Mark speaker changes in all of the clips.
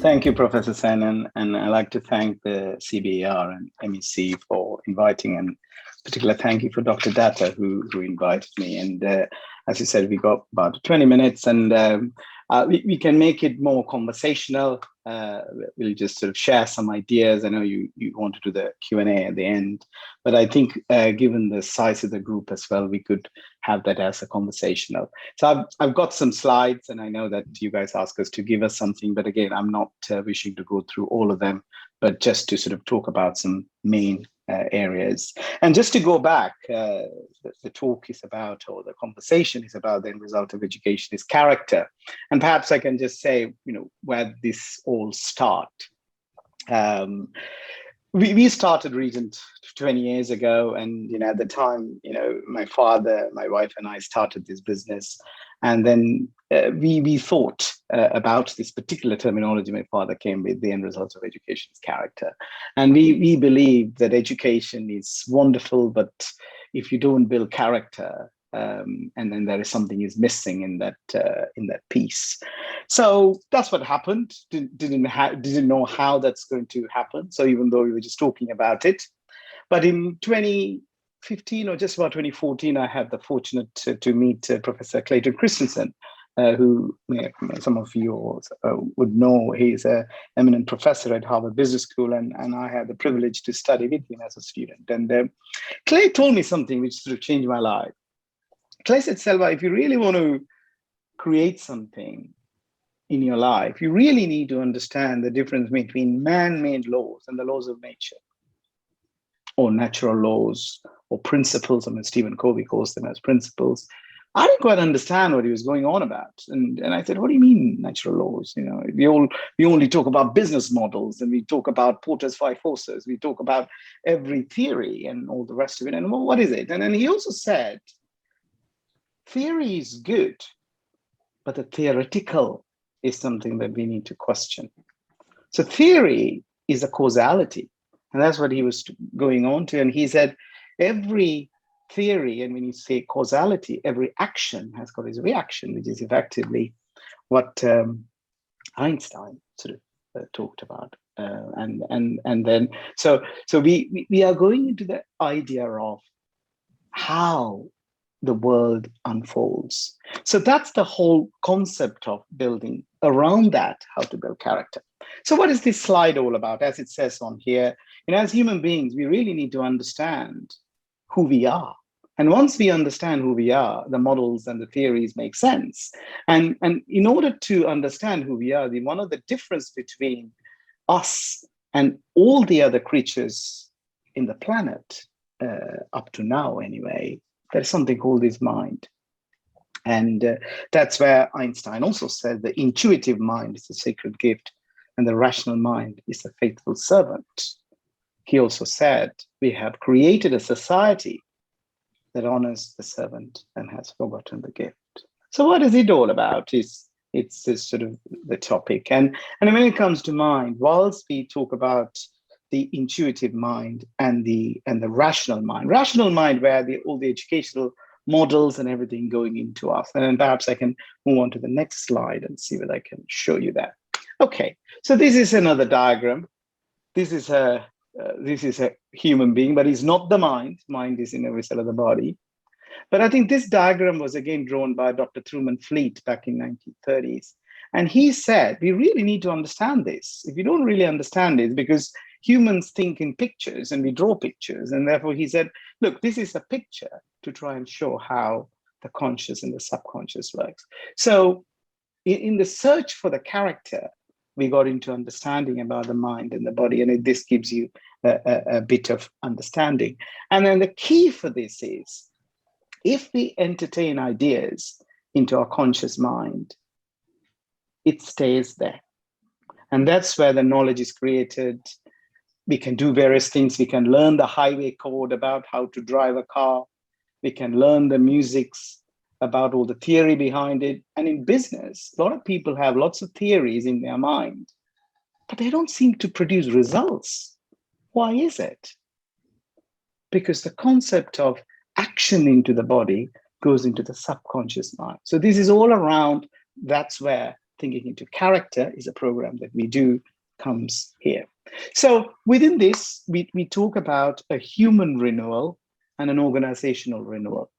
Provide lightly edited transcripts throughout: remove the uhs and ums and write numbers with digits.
Speaker 1: Thank you, Professor Sen, and I'd like to thank the CBAR and MEC for inviting, and particular thank you for Dr. Datta who invited me. And as you said, we got about 20 minutes, and we can make it more conversational. We'll just sort of share some ideas. I know you want to do the Q&A at the end, but I think given the size of the group as well, we could have that as a conversational. So I've got some slides, and I know that you guys ask us to give us something, but again, I'm not wishing to go through all of them, but just to sort of talk about some main areas. And just to go back, the talk is about, or the conversation is about, the end result of education is character. And perhaps I can just say, where this all start. We started Regent 20 years ago, and at the time, my father, my wife, and I started this business, and then we thought about this particular terminology. My father came with the end result of education is character, and we believe that education is wonderful, but if you don't build character, and then there is something is missing in that piece. So that's what happened. Didn't know how that's going to happen. So even though we were just talking about it, but in 2015 or just about 2014, I had the fortunate to meet Professor Clayton Christensen, who some of you would know. He's an eminent professor at Harvard Business School, and I had the privilege to study with him as a student. And Clay told me something which sort of changed my life. Clay said, Selva, if you really want to create something in your life, you really need to understand the difference between man-made laws and the laws of nature, or natural laws, or principles. I mean, Stephen Covey calls them as principles. I didn't quite understand what he was going on about. And I said, what do you mean natural laws? We only talk about business models, and we talk about Porter's five forces. We talk about every theory and all the rest of it. And what is it? And then he also said, theory is good, but the theoretical is something that we need to question. So theory is a causality, and that's what he was going on to. And he said, every theory, and when you say causality, every action has got its reaction, which is effectively what Einstein sort of talked about. And then so we are going into the idea of how the world unfolds. So that's the whole concept of building around that, how to build character. So what is this slide all about? As it says on here, as human beings, we really need to understand who we are. And once we understand who we are, the models and the theories make sense. And in order to understand who we are, one of the difference between us and all the other creatures in the planet, up to now anyway, there's something called his mind. And that's where Einstein also said the intuitive mind is a sacred gift and the rational mind is a faithful servant. He also said, we have created a society that honors the servant and has forgotten the gift. So what is it all about? It's sort of the topic. And when it comes to mind, whilst we talk about the intuitive mind and the rational mind where all the educational models and everything going into us. And then perhaps I can move on to the next slide and see whether I can show you that. Okay, so this is another diagram. This is a human being, but he's not the mind. Mind is in every cell of the body. But I think this diagram was again drawn by Dr. Truman Fleet back in 1930s. And he said, we really need to understand this. If you don't really understand it, because humans think in pictures and we draw pictures. And therefore he said, look, this is a picture to try and show how the conscious and the subconscious works. So in the search for the character, we got into understanding about the mind and the body. And this gives you a bit of understanding. And then the key for this is, if we entertain ideas into our conscious mind, it stays there. And that's where the knowledge is created. We can do various things. We can learn the highway code about how to drive a car. We can learn the musics about all the theory behind it. And in business, a lot of people have lots of theories in their mind, but they don't seem to produce results. Why is it? Because the concept of action into the body goes into the subconscious mind. So this is all around, that's where Thinking into Character is a program that we do, comes here. So within this, we talk about a human renewal and an organizational renewal,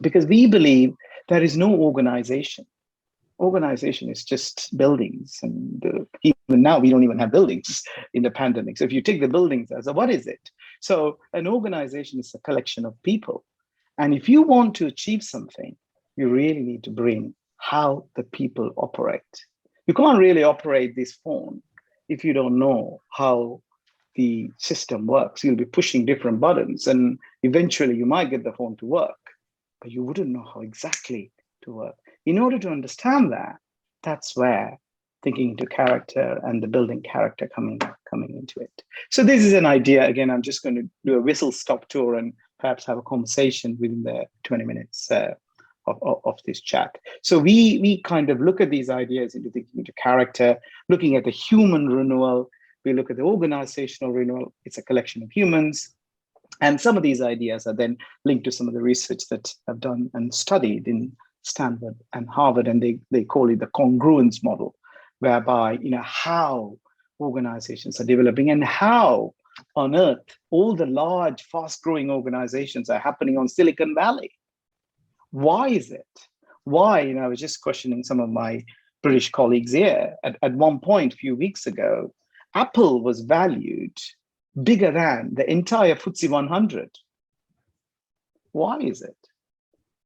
Speaker 1: because we believe there is no organization. Organization is just buildings, and even now we don't even have buildings in the pandemic. So if you take the buildings as what is it? So an organization is a collection of people, and if you want to achieve something, you really need to bring how the people operate. You can't really operate this phone if you don't know how the system works. You'll be pushing different buttons, and eventually you might get the phone to work, but you wouldn't know how exactly to work. In order to understand that, that's where thinking into character and the building character coming into it. So this is an idea. Again, I'm just going to do a whistle stop tour and perhaps have a conversation within the 20 minutes of this chat. So we kind of look at these ideas into thinking into character, looking at the human renewal. We look at the organizational renewal. It's a collection of humans. And some of these ideas are then linked to some of the research that I've done and studied in Stanford and Harvard, and they call it the congruence model, whereby how organizations are developing and how on earth all the large, fast-growing organizations are happening on Silicon Valley. Why is it? Why? I was just questioning some of my British colleagues here. At one point, a few weeks ago, Apple was valued bigger than the entire FTSE 100. Why is it?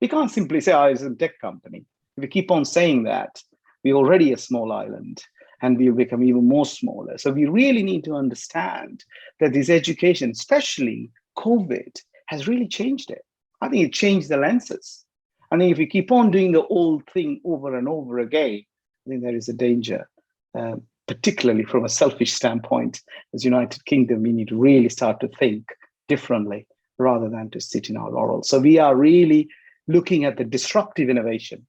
Speaker 1: We can't simply say, it's a tech company. If we keep on saying that, we're already a small island and we'll become even more smaller. So we really need to understand that this education, especially COVID, has really changed it. I think it changed the lenses. I think if we keep on doing the old thing over and over again, I think there is a danger, particularly from a selfish standpoint. As United Kingdom, we need to really start to think differently rather than to sit in our laurels. So we are really looking at the disruptive innovation,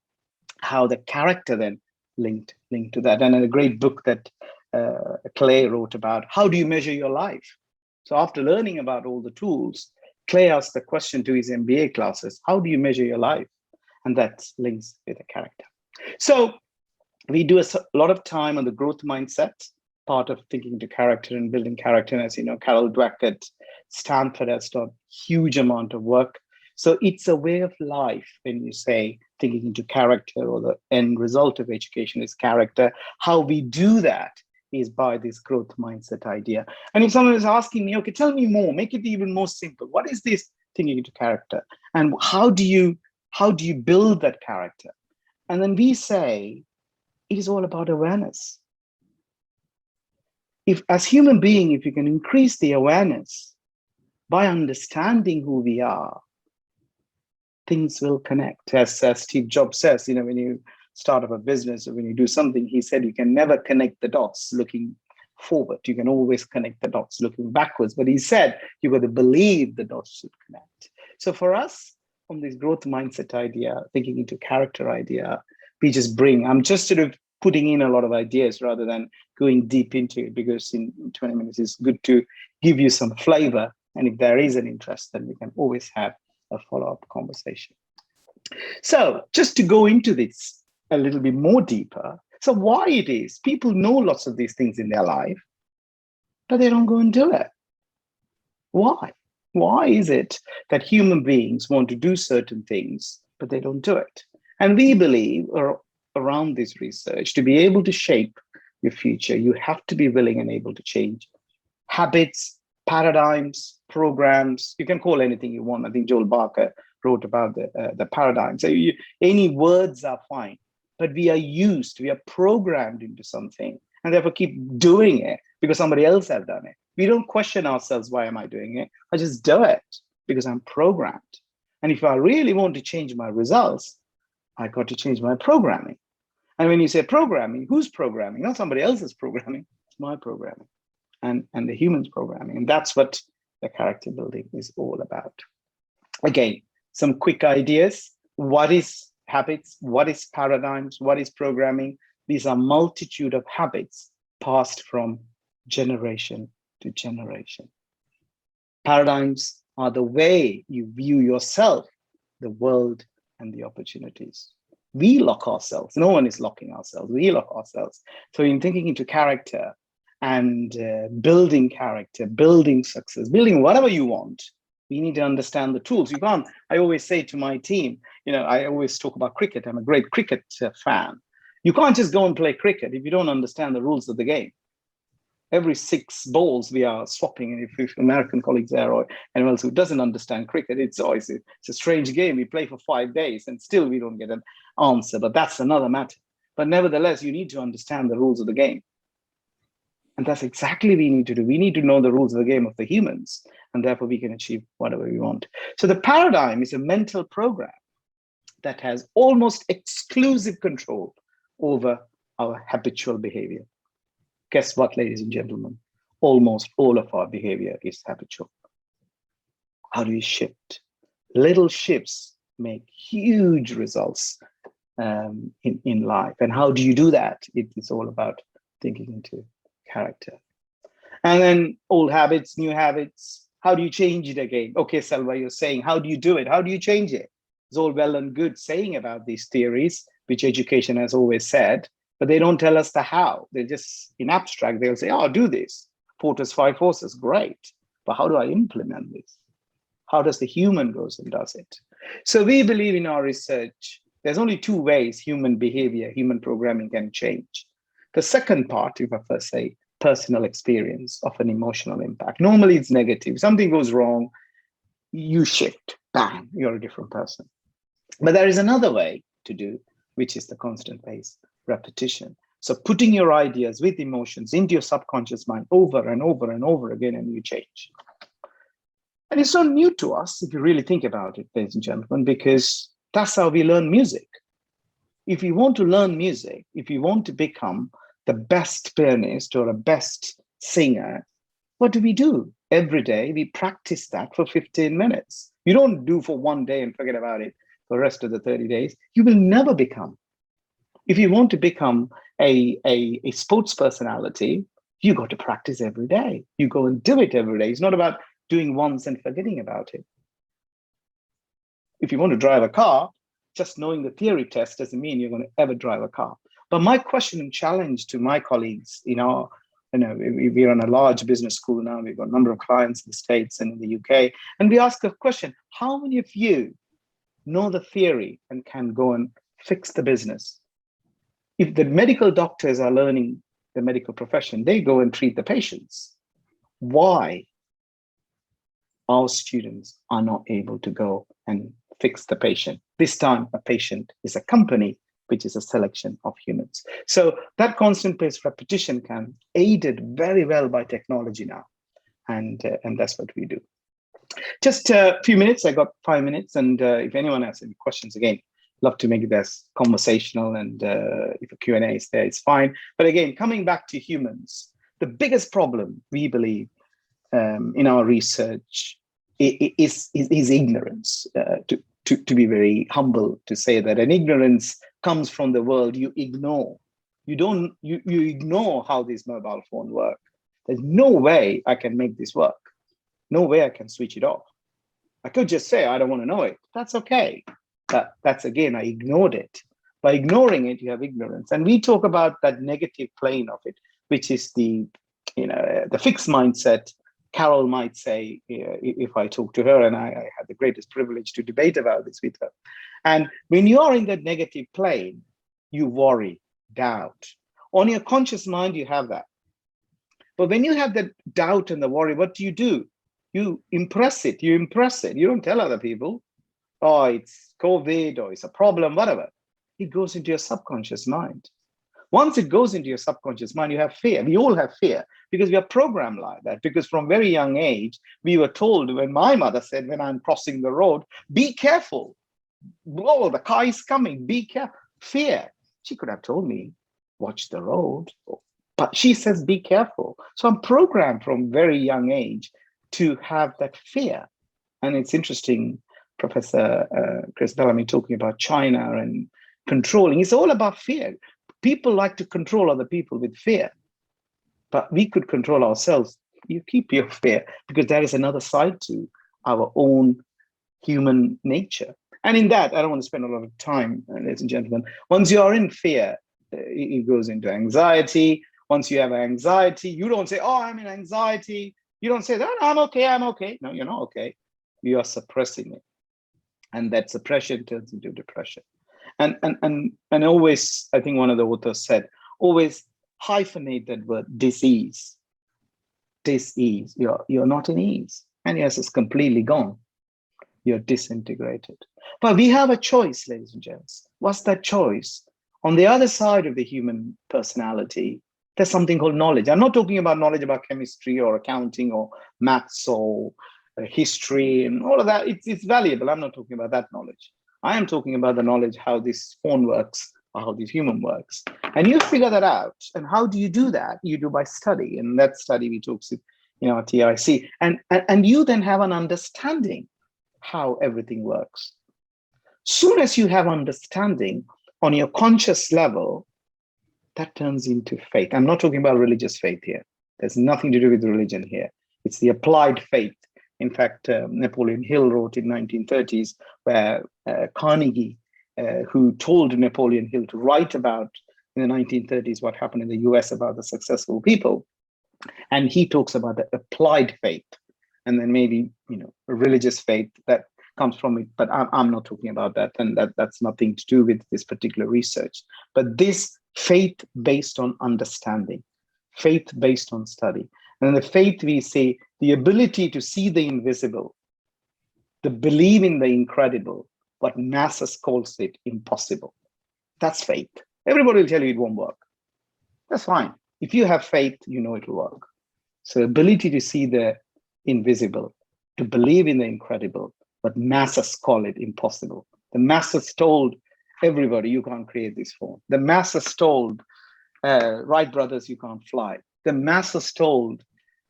Speaker 1: how the character then linked to that. And in a great book that Clay wrote about, how do you measure your life? So after learning about all the tools, Clay asked the question to his MBA classes, how do you measure your life? And that links with the character. So we do a lot of time on the growth mindset, part of thinking to character and building character. And as you know, Carol Dweck at Stanford has done huge amount of work. So it's a way of life when you say thinking into character, or the end result of education is character. How we do that is by this growth mindset idea. And if someone is asking me, okay, tell me more, make it even more simple. What is this thinking into character? And how do you build that character? And then we say, it is all about awareness. If as human beings, if you can increase the awareness by understanding who we are, things will connect. As Steve Jobs says, when you start up a business or when you do something, he said you can never connect the dots looking forward. You can always connect the dots looking backwards. But he said you got to believe the dots should connect. So for us, on this growth mindset idea, thinking into character idea, we just bring, I'm just sort of putting in a lot of ideas rather than going deep into it, because in 20 minutes it's good to give you some flavor. And if there is an interest, then we can always have a follow-up conversation. So just to go into this a little bit more deeper, so why it is people know lots of these things in their life, but they don't go and do it. Why? Why is it that human beings want to do certain things, but they don't do it? And we believe around this research, to be able to shape your future, you have to be willing and able to change habits, paradigms, programs. You can call anything you want. I think Joel Barker wrote about the paradigm. So any words are fine, but we are programmed into something, and therefore keep doing it because somebody else has done it. We don't question ourselves, why am I doing it? I just do it because I'm programmed. And if I really want to change my results, I got to change my programming. And when you say programming, who's programming? Not somebody else's programming, it's my programming and the human's programming. And that's what the character building is all about. Again, some quick ideas. What is habits? What is paradigms? What is programming? These are multitude of habits passed from generation to generation. Paradigms are the way you view yourself, the world, and the opportunities. We lock ourselves. No one is locking ourselves. We lock ourselves. So in thinking into character and character, building success, building whatever you want, we need to understand the tools. You can't, I always say to my team, I always talk about cricket. I'm a great cricket fan. You can't just go and play cricket if you don't understand the rules of the game. Every 6 balls we are swapping, and if American colleagues there or anyone else who doesn't understand cricket, it's always it's a strange game. We play for 5 days and still we don't get an answer, but that's another matter. But nevertheless, you need to understand the rules of the game. And that's exactly what we need to do. We need to know the rules of the game of the humans, and therefore we can achieve whatever we want. So the paradigm is a mental program that has almost exclusive control over our habitual behavior. Guess what, ladies and gentlemen? Almost all of our behavior is habitual. How do you shift? Little shifts make huge results in life. And how do you do that? It is all about thinking into character. And then old habits, new habits. How do you change it again? Okay, Selva, you're saying, how do you do it? How do you change it? It's all well and good saying about these theories, which education has always said, but they don't tell us the how. They're just in abstract. They'll say, oh, do this. 4 + 5 forces, great. But how do I implement this? How does the human goes and does it? So we believe in our research, there's only 2 ways human behavior, human programming can change. The second part, if I first say, personal experience of an emotional impact. Normally it's negative. Something goes wrong, you shift, bang, you're a different person. But there is another way to do, which is the constant pace. Repetition. So putting your ideas with emotions into your subconscious mind over and over and over again, and you change. And it's not new to us, if you really think about it, ladies and gentlemen, because that's how we learn music. If you want to learn music, if you want to become the best pianist or a best singer, what do? Every day we practice that for 15 minutes. You don't do for 1 day and forget about it for the rest of the 30 days. You will never become. If you want to become a sports personality, you got to practice every day. You go and do it every day. It's not about doing once and forgetting about it. If you want to drive a car, just knowing the theory test doesn't mean you're going to ever drive a car. But my question and challenge to my colleagues, we're on a large business school now. We've got a number of clients in the States and in the UK. And we ask the question, how many of you know the theory and can go and fix the business? If the medical doctors are learning the medical profession, they go and treat the patients. Why our students are not able to go and fix the patient? This time, a patient is a company, which is a selection of humans. So that constant pace repetition can aided very well by technology now. And that's what we do. Just a few minutes, I got 5 minutes. And if anyone has any questions, again, love to make it as conversational, and if a Q&A is there, it's fine. But again, coming back to humans, the biggest problem we believe in our research is ignorance. To be very humble, to say that, and ignorance comes from the world you ignore. You ignore how this mobile phone works. There's no way I can make this work. No way I can switch it off. I could just say I don't want to know it. That's okay. But that's, again, I ignored it. By ignoring it, you have ignorance. And we talk about that negative plane of it, which is the fixed mindset. Carol might say, if I talk to her, and I had the greatest privilege to debate about this with her. And when you are in that negative plane, you worry, doubt. On your conscious mind, you have that. But when you have that doubt and the worry, what do? You impress it. You don't tell other people, oh, it's COVID or it's a problem, whatever. It goes into your subconscious mind. Once it goes into your subconscious mind, you have fear. We all have fear because we are programmed like that. Because from very young age, we were told, when my mother said, when I'm crossing the road, be careful. Oh, the car is coming, be careful. Fear. She could have told me, watch the road. But she says, be careful. So I'm programmed from very young age to have that fear. And it's interesting, Professor Chris Bellamy talking about China and controlling. It's all about fear. People like to control other people with fear, but we could control ourselves. You keep your fear, because there is another side to our own human nature. And in that, I don't want to spend a lot of time, ladies and gentlemen. Once you are in fear, it goes into anxiety. Once you have anxiety, you don't say, oh, I'm in anxiety. You don't say that, I'm okay, I'm okay. No, you're not okay. You are suppressing it. And that suppression turns into depression. And always, I think one of the authors said, always hyphenate that word disease. Dis-ease. You're not in ease. And yes, it's completely gone. You're disintegrated. But we have a choice, ladies and gents. What's that choice? On the other side of the human personality, there's something called knowledge. I'm not talking about knowledge about chemistry or accounting or maths or history and all of that. It's valuable. I'm not talking about that knowledge. I am talking about the knowledge how this phone works or how this human works. And you figure that out. And how do you do that? You do by study. And that study we talk at TIC. And you then have an understanding how everything works. Soon as you have understanding on your conscious level, that turns into faith. I'm not talking about religious faith here. There's nothing to do with religion here. It's the applied faith. In fact, Napoleon Hill wrote in 1930s, where Carnegie, who told Napoleon Hill to write about in the 1930s what happened in the US about the successful people. And he talks about the applied faith, and then maybe a religious faith that comes from it. But I'm not talking about that, and that's nothing to do with this particular research. But this faith based on understanding, faith based on study. And the faith, we say, the ability to see the invisible, the believe in the incredible, what masses calls it impossible. That's faith. Everybody will tell you it won't work. That's fine. If you have faith, you know it will work. So ability to see the invisible, to believe in the incredible, but masses call it impossible. The masses told everybody, you can't create this phone. The masses told Wright brothers, you can't fly. The masses told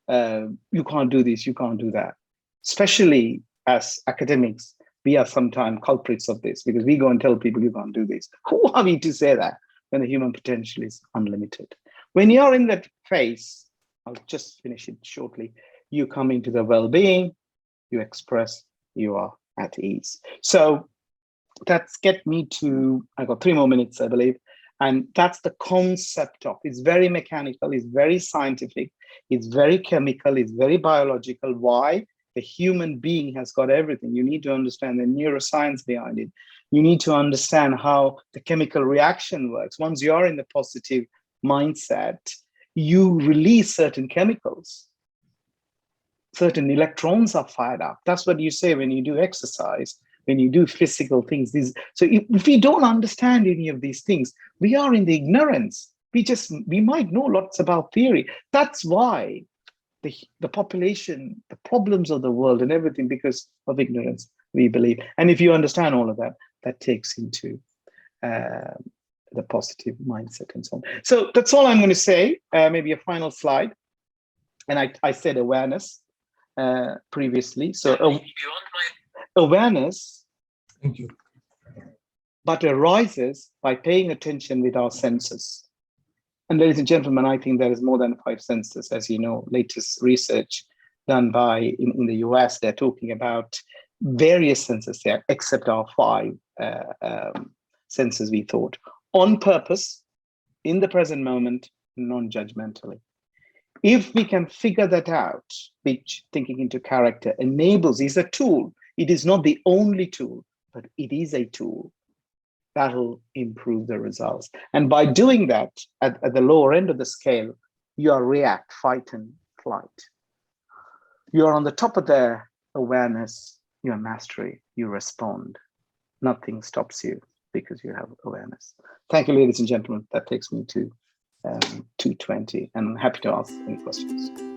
Speaker 1: you can't do this, you can't do that. Especially as academics, we are sometimes culprits of this because we go and tell people you can't do this. Who are we to say that when the human potential is unlimited? When you're in that phase, I'll just finish it shortly, you come into the well-being, you express, you are at ease. So that's get me to, I got 3 more minutes, I believe. And that's the concept of, it's very mechanical, it's very scientific, it's very chemical, it's very biological. Why? The human being has got everything. You need to understand the neuroscience behind it. You need to understand how the chemical reaction works. Once you are in the positive mindset, you release certain chemicals. Certain electrons are fired up. That's what you say when you do exercise, when you do physical things. So if we don't understand any of these things, we are in the ignorance. We might know lots about theory. That's why the population, the problems of the world and everything, because of ignorance, we believe. And if you understand all of that, that takes into the positive mindset and so on. So that's all I'm going to say. Maybe a final slide. And I said awareness previously. So awareness,
Speaker 2: thank you,
Speaker 1: but arises by paying attention with our senses. And ladies and gentlemen, I think there is more than 5 senses, as you know. Latest research done by in the US, they're talking about various senses there, except our 5 senses, we thought, on purpose, in the present moment, non-judgmentally. If we can figure that out, which thinking into character enables, is a tool. It is not the only tool, but it is a tool that'll improve the results. And by doing that, at the lower end of the scale, you are react, fight, and flight. You are on the top of the awareness, your mastery, you respond. Nothing stops you because you have awareness. Thank you, ladies and gentlemen. That takes me to 2:20, and I'm happy to answer any questions.